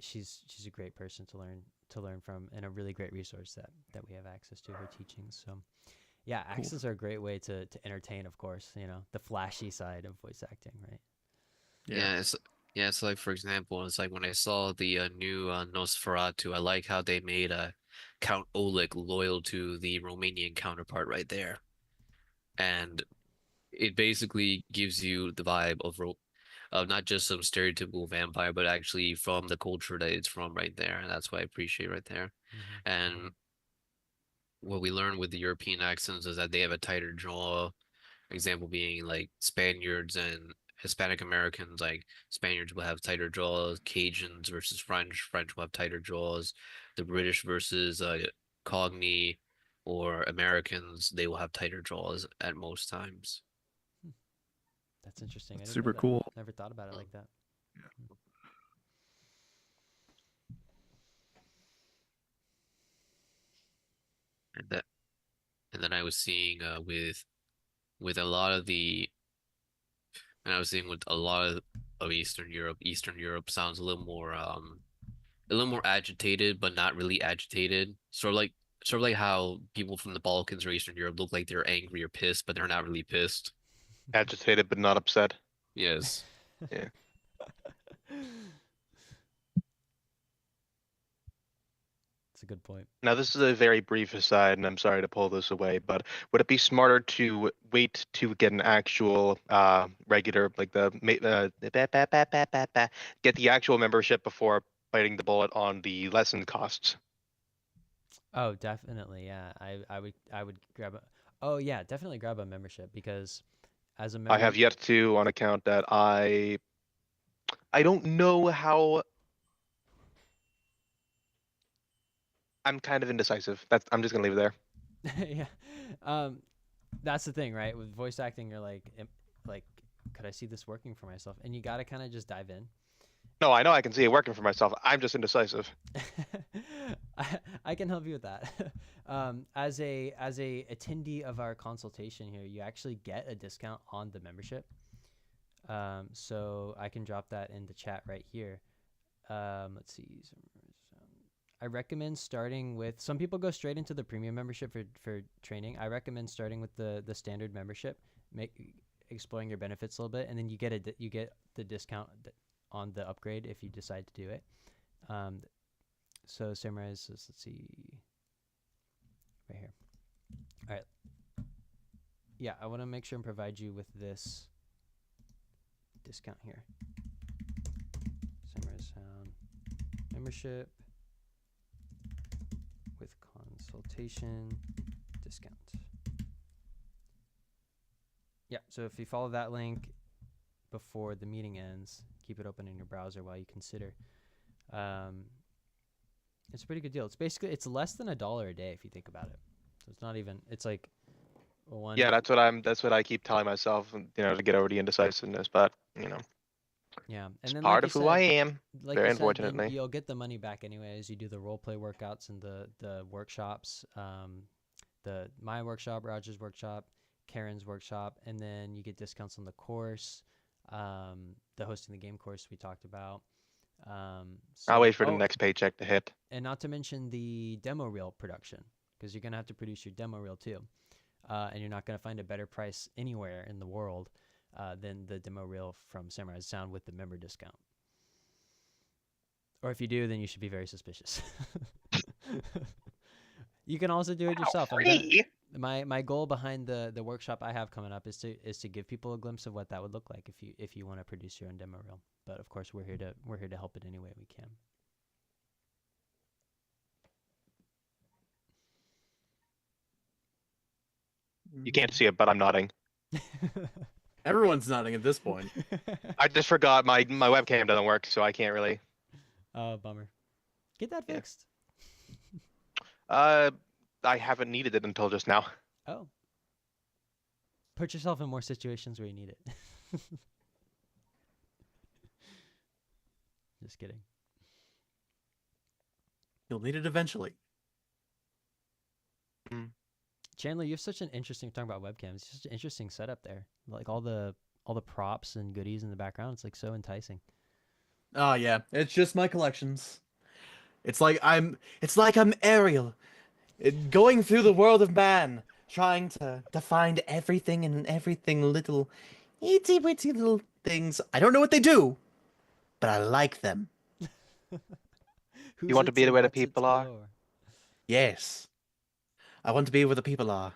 She's a great person to learn from, and a really great resource that we have access to her teachings. So, yeah, accents are a great way to entertain. Of course, the flashy side of voice acting, right? Yeah, it's like for example, it's like when I saw the new Nosferatu, I like how they made Count Oleg loyal to the Romanian counterpart right there, and it basically gives you the vibe of not just some stereotypical vampire, but actually from the culture that it's from right there, and that's what I appreciate right there. Mm-hmm. And what we learn with the European accents is that they have a tighter jaw. Example being like Spaniards and Hispanic Americans, like Spaniards will have tighter jaws, Cajuns versus French will have tighter jaws, the British versus Cockney or Americans, they will have tighter jaws at most times. That's interesting. I didn't know Super that. cool. Never thought about it like that. And that and then I was seeing with a lot of the and I was seeing with a lot of Eastern Europe sounds a little more agitated, but not really agitated. Sort of like how people from the Balkans or Eastern Europe look like they're angry or pissed, but they're not really pissed. Agitated but not upset. Yes. Yeah. It's a good point. Now, this is a very brief aside, and I'm sorry to pull this away, but would it be smarter to wait to get an actual regular, like get the actual membership before biting the bullet on the lesson costs? Oh, definitely. Yeah. I would grab a Oh, yeah, definitely grab a membership because as a I member have yet to, on account that I don't know how. I'm kind of indecisive. I'm just gonna leave it there. yeah. Um that's the thing, right? With voice acting you're like could I see this working for myself? And you got to kind of just dive in. No, I know I can see it working for myself. I'm just indecisive. I can help you with that. As a attendee of our consultation here, you actually get a discount on the membership. So I can drop that in the chat right here. Let's see. I recommend starting with. Some people go straight into the premium membership for training. I recommend starting with the standard membership, exploring your benefits a little bit, and then you get the discount on the upgrade if you decide to do it. So Samurai says, let's see, right here. All right. Yeah, I want to make sure and provide you with this discount here. Samurai Sound membership with consultation discount. Yeah, so if you follow that link before the meeting ends, keep it open in your browser while you consider. It's a pretty good deal. It's less than $1 a day if you think about it. So it's not even. It's like one. Yeah, that's what I keep telling myself, to get over the indecisiveness. But Yeah, and it's then part of who I am. Very then unfortunately. you'll get the money back anyway as you do the role play workouts and the workshops. The my workshop, Roger's workshop, Karen's workshop, and then you get discounts on the course, the hosting the game course we talked about. I'll wait for the next paycheck to hit. And not to mention the demo reel production, because you're gonna have to produce your demo reel too, and you're not gonna find a better price anywhere in the world than the demo reel from Samurai Sound with the member discount. Or if you do, then you should be very suspicious. You can also do it yourself. My goal behind the workshop I have coming up is to give people a glimpse of what that would look like if you want to produce your own demo reel. But of course, we're here to help it any way we can. You can't see it, but I'm nodding. Everyone's nodding at this point. I just forgot my webcam doesn't work, so I can't really. Oh, bummer. Get that fixed. I haven't needed it until just now. Oh. Put yourself in more situations where you need it. Just kidding. You'll need it eventually. Chandler, you have such an interesting talking about webcams. Such an interesting setup there. Like all the props and goodies in the background. It's like so enticing. Oh yeah, it's just my collections. It's like I'm Ariel, going through the world of man, trying to find everything and everything little, itty bitty little things. I don't know what they do, but I like them. You want to be where the people are? Yes. I want to be where the people are.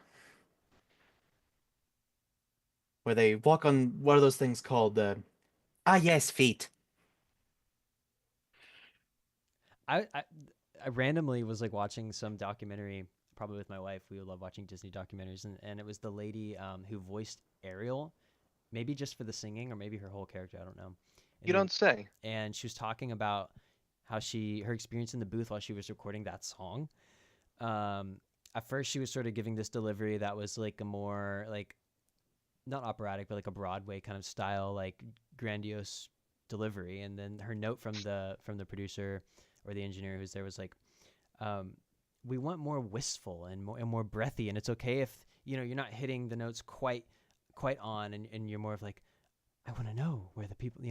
Where they walk on, what are those things called? Yes, feet. I randomly was like watching some documentary, probably with my wife. We would love watching Disney documentaries, and it was the lady who voiced Ariel, maybe just for the singing or maybe her whole character. I don't know. You don't say. And she was talking about how her experience in the booth while she was recording that song. At first, she was sort of giving this delivery that was like a more like not operatic, but like a Broadway kind of style, like grandiose delivery. And then her note from the producer or the engineer who's there was like, we want more wistful and more breathy, and it's okay if you're not hitting the notes quite on, and you're more of like, I want to know where the people,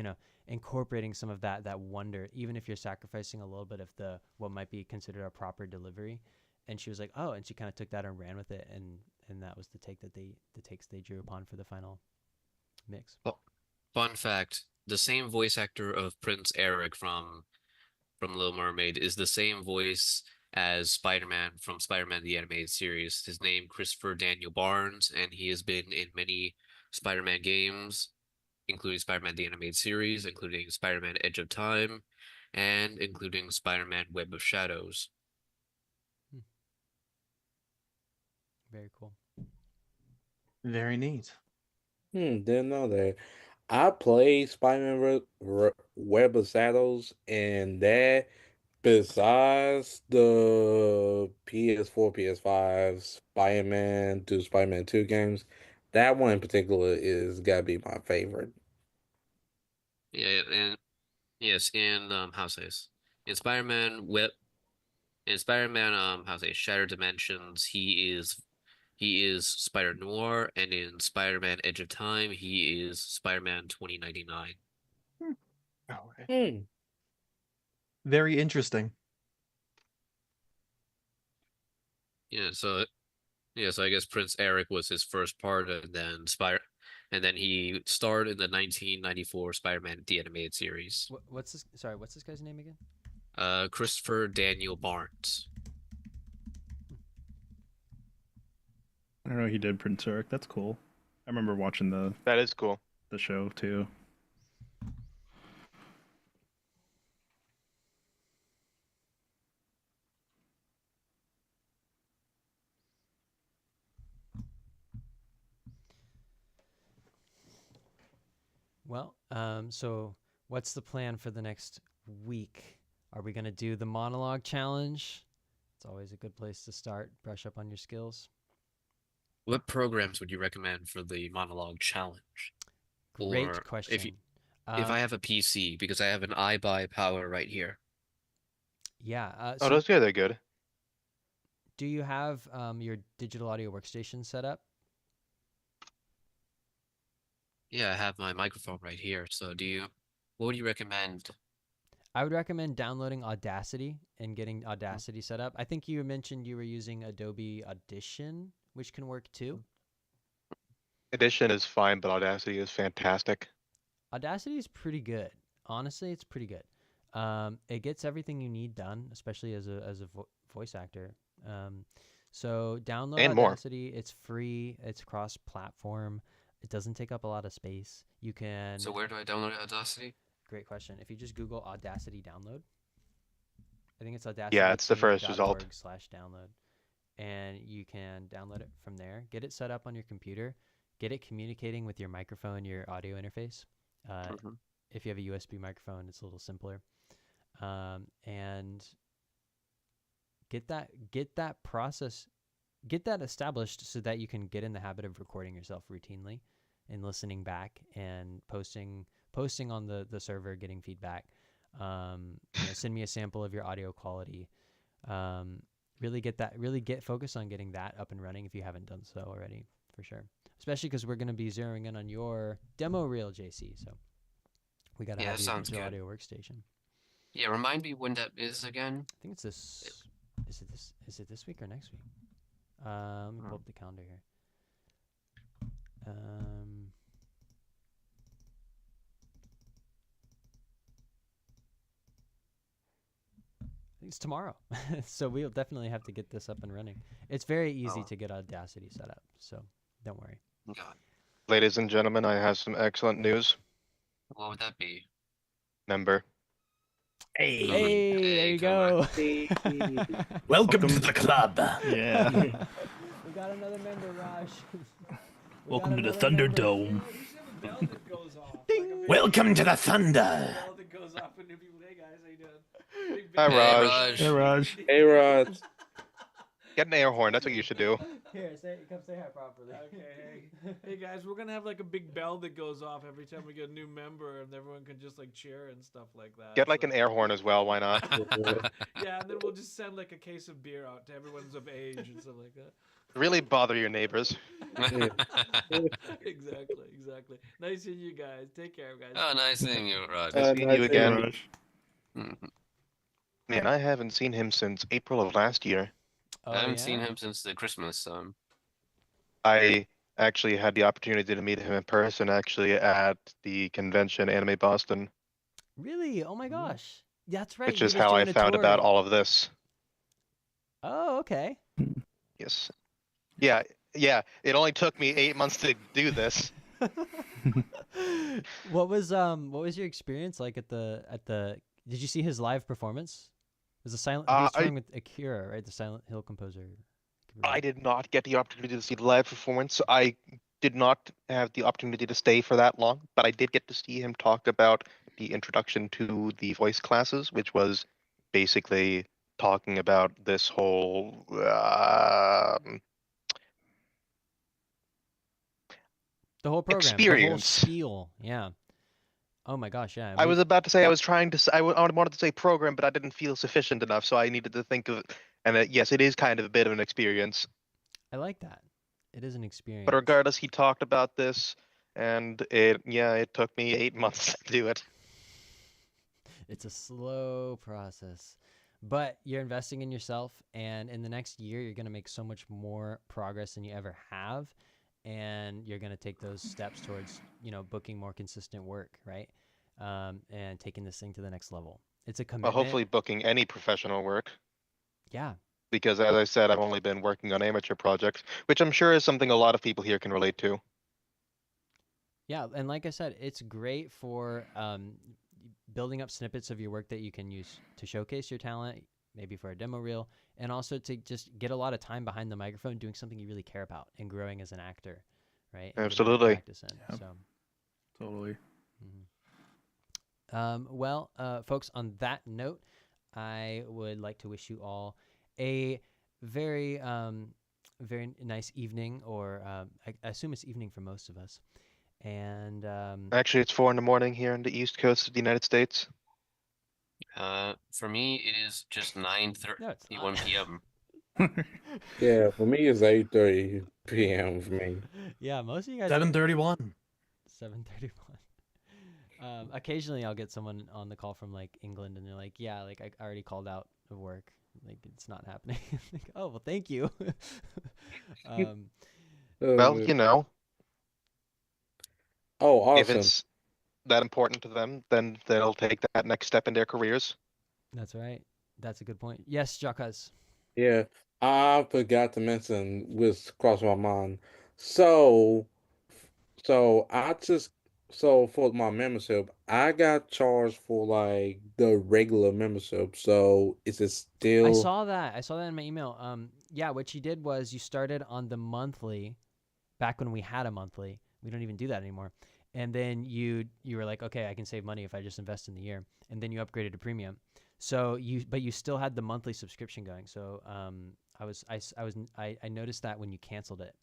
incorporating some of that wonder, even if you're sacrificing a little bit of what might be considered a proper delivery. And she was like, oh, and she kind of took that and ran with it, and that was the takes they drew upon for the final mix. Well, fun fact: the same voice actor of Prince Eric from Little Mermaid is the same voice as Spider-Man from Spider-Man the Animated Series. His name Christopher Daniel Barnes, and he has been in many Spider-Man games, including Spider-Man the Animated Series, including Spider-Man Edge of Time, and including Spider-Man Web of Shadows. Very cool. Very neat. Didn't know that. I played Spider-Man Web of Shadows, and that, besides the PS4, PS5, Spider-Man to Spider-Man 2 games, that one in particular is gotta be my favorite. Yeah, and yes, in how to say this? In Spider-Man Web in Spider-Man how to say Shattered Dimensions, he is Spider Noir, and in Spider-Man Edge of Time, he is Spider-Man 2099. Okay. Hmm. Very interesting. Yeah, so I guess Prince Eric was his first part, and then he starred in the 1994 Spider-Man the Animated Series. What's this? Sorry, what's this guy's name again? Christopher Daniel Barnes. I don't know. He did Prince Eric. That's cool. I remember watching That is cool. the show too. Well, so what's the plan for the next week? Are we gonna do the monologue challenge? It's always a good place to start. Brush up on your skills. What programs would you recommend for the monologue challenge? Great Or question. if I have a PC, because I have an iBuy Power right here. Yeah. Oh, So those guys are good. do you have your digital audio workstation set up? Yeah, I have my microphone right here. So what would you recommend? I would recommend downloading Audacity and getting Audacity set up. I think you mentioned you were using Adobe Audition, which can work too. Edition is fine, but Audacity is fantastic. Audacity is pretty good. Honestly, it's pretty good. It gets everything you need done, especially as a voice actor. So download And more. Audacity. It's free. It's cross-platform. It doesn't take up a lot of space. You can. So where do I download Audacity? Great question. If you just Google Audacity download, I think it's Yeah, it's the first result. audacityteam.org/download, and you can download it from there. Get it set up on your computer. Get it communicating with your microphone, your audio interface. If you have a USB microphone, it's a little simpler. And get that process, get that established so that you can get in the habit of recording yourself routinely and listening back and posting on the server, getting feedback. Send me a sample of your audio quality. Really get focused on getting that up and running if you haven't done so already, for sure. Especially because we're going to be zeroing in on your demo reel, JC. So we got to have your digital audio workstation. Yeah, remind me when that is again. I think it's this. Is it this week or next week? Let me pull up the calendar here. I think it's tomorrow. So we'll definitely have to get this up and running. It's very easy to get Audacity set up, so don't worry. God. Ladies and gentlemen, I have some excellent news. What would that be? Member. Hey, there you go. Welcome to the club. Yeah. We got another member, Raj. Welcome to the Thunderdome. Welcome to the Thunder. Hi, Hey, Raj. Raj. Hey, Raj. Hey, Rod. Get an air horn. That's what you should do. Here, come say hi properly. Okay, hey guys, we're gonna have like a big bell that goes off every time we get a new member, and everyone can just like cheer and stuff like that. Get like an air horn as well. Why not? Yeah, and then we'll just send like a case of beer out to everyone's of age and stuff like that. Really bother your neighbors. Exactly. Nice seeing you guys. Take care, guys. Oh, nice seeing you, Raj. Nice seeing nice you seeing again. you. Raj. Man, I haven't seen him since April of last year. Oh, I haven't seen him since the Christmas. I actually had the opportunity to meet him in person actually at the convention Anime Boston, Really? Oh my gosh. That's right. which he is was how I doing a found tour. about all of this. Oh, okay. Yes. Yeah. Yeah. It only took me 8 months to do this. What was your experience like at the did you see his live performance? It was he was I touring with Akira, right? The Silent Hill composer. I did not get the opportunity to see the live performance. I did not have the opportunity to stay for that long, but I did get to see him talk about the introduction to the voice classes, which was basically talking about this whole The whole program, the whole experience. spiel. Yeah. Oh my gosh, yeah. I was about to say I was trying to I wanted to say program, but I didn't feel sufficient enough, so I needed to think of it. And yes, it is kind of a bit of an experience. I like that. It is an But experience. regardless, he talked about this, and it took me 8 months to do it. It's a slow process, but you're investing in yourself, and in the next year, you're going to make so much more progress than you ever have, and you're going to take those steps towards, booking more consistent work, right? And taking this thing to the next level. It's a Well, commitment. hopefully booking any professional work, Yeah. because as I said, I've only been working on amateur projects, which I'm sure is something a lot of people here can relate to. Yeah, and like I said, it's great for building up snippets of your work that you can use to showcase your talent, maybe for a demo reel, and also to just get a lot of time behind the microphone doing something you really care about and growing as an actor, right? And getting that Absolutely. practice in. Yep. So, Totally. well, folks, on that note, I would like to wish you all a very, very nice evening, or I assume it's evening for most of us. And Actually, it's 4 in the morning here in the East Coast of the United States. For me, it is just no, it's 9:31 not. p.m. Yeah, for me it's 8:30 p.m. for me. Yeah, most of you guys. 7:31. 7:31. Occasionally, I'll get someone on the call from like England, and they're like, "Yeah, like I already called out of work. Like it's not happening." Like, oh well, thank you. um, Well, Oh, if awesome. it's that important to them, then they'll take that next step in their careers. that's right. That's a good point. Yes, Jacques. Yeah, I forgot to mention, which crossed my mind. So, so I just, so for my membership, I got charged for like the regular membership. So is it I still? saw that. I saw that in my email. Yeah, what you did was you started on the monthly, back when we had a monthly. We don't even do that anymore. And then you were like, okay, I can save money if I just invest in the year. And then you upgraded to premium. So but you still had the monthly subscription going. So I noticed that when you canceled it,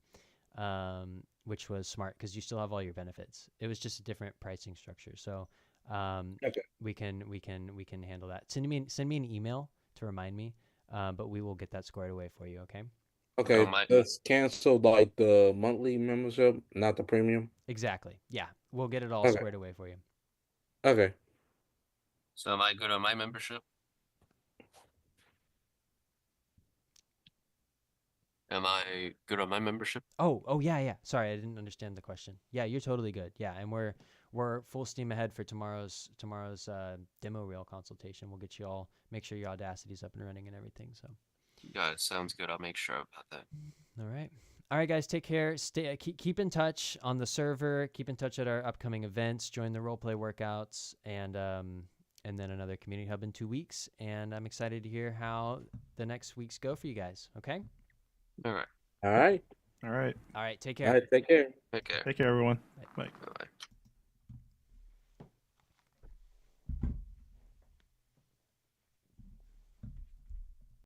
which was smart because you still have all your benefits. It was just a different pricing structure. So Okay. we can handle that. Send me an email to remind me. But we will get that squared away for you. Okay. Okay, my let's cancel like the monthly membership, not the premium. Exactly. Yeah, we'll get it all Okay. squared away for you. Okay. So am I good on my membership? Am I good on my membership? Oh yeah. Sorry, I didn't understand the question. Yeah, you're totally good. Yeah, and we're full steam ahead for tomorrow's demo reel consultation. We'll get you all, make sure your Audacity's up and running and everything. So. Yeah, it sounds good. I'll make sure about that. All right, guys. Take care. Stay. Keep in touch on the server. Keep in touch at our upcoming events. Join the roleplay workouts, and then another community hub in 2 weeks. And I'm excited to hear how the next weeks go for you guys. Okay. All right. All right. All right. All right. Take All care. right. Take care. Take care. Take care, everyone. Bye. Bye.